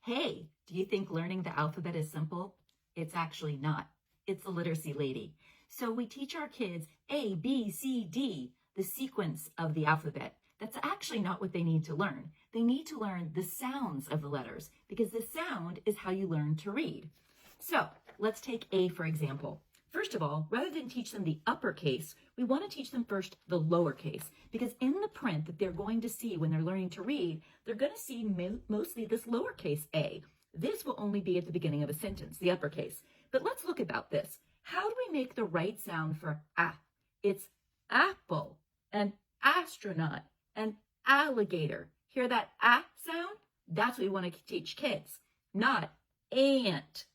Hey, do you think learning the alphabet is simple? It's actually not. It's a literacy lady. So we teach our kids A, B, C, D, the sequence of the alphabet. That's actually not what they need to learn. They need to learn the sounds of the letters because the sound is how you learn to read. So let's take A, for example. First of all, rather than teach them the uppercase, we want to teach them first the lowercase, because in the print that they're going to see when they're learning to read, they're going to see mostly this lowercase a. This will only be at the beginning of a sentence, the uppercase. But let's look about this. How do we make the right sound for a? It's apple, and astronaut, and alligator. Hear that a sound? That's what we want to teach kids, not ant,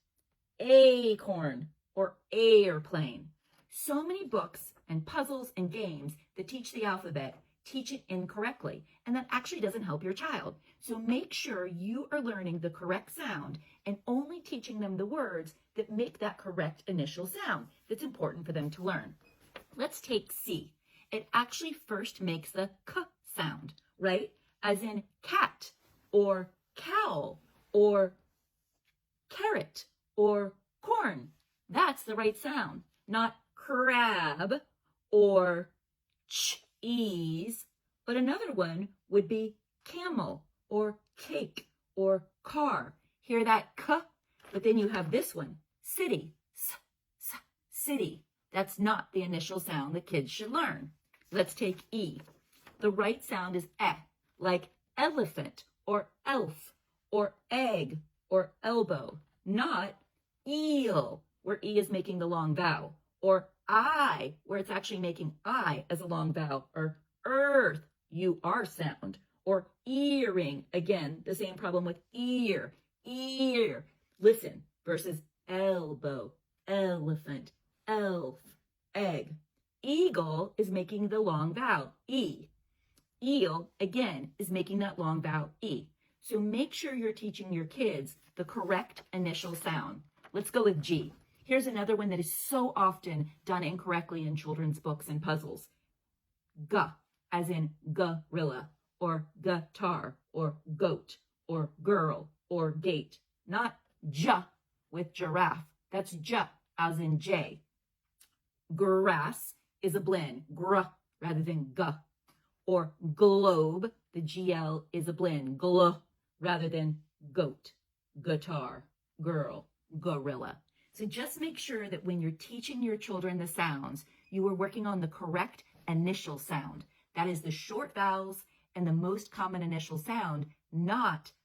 acorn, or airplane. So many books and puzzles and games that teach the alphabet teach it incorrectly, and that actually doesn't help your child. So make sure you are learning the correct sound and only teaching them the words that make that correct initial sound that's important for them to learn. Let's take C. It actually first makes the k sound, right? As in cat, or cow, or carrot, or corn. That's the right sound, not crab or cheese. But another one would be camel or cake or car. Hear that k? But then you have this one, city, city. That's not the initial sound that kids should learn. Let's take E. The right sound is e, like elephant or elf or egg or elbow, not eel, where E is making the long vowel, or I, where it's actually making I as a long vowel, or earth, UR sound, or earring, again, the same problem with ear, listen, versus elbow, elephant, elf, egg. Eagle is making the long vowel, E. Eel, again, is making that long vowel, E. So make sure you're teaching your kids the correct initial sound. Let's go with G. Here's another one that is so often done incorrectly in children's books and puzzles. G, as in gorilla, or guitar, or goat, or girl, or gate. Not J with giraffe. That's J, as in J. Grass is a blend, gr, rather than g. Or globe, the GL is a blend, gl, rather than goat, guitar, girl, gorilla. So just make sure that when you're teaching your children the sounds, you are working on the correct initial sound. That is the short vowels and the most common initial sound, not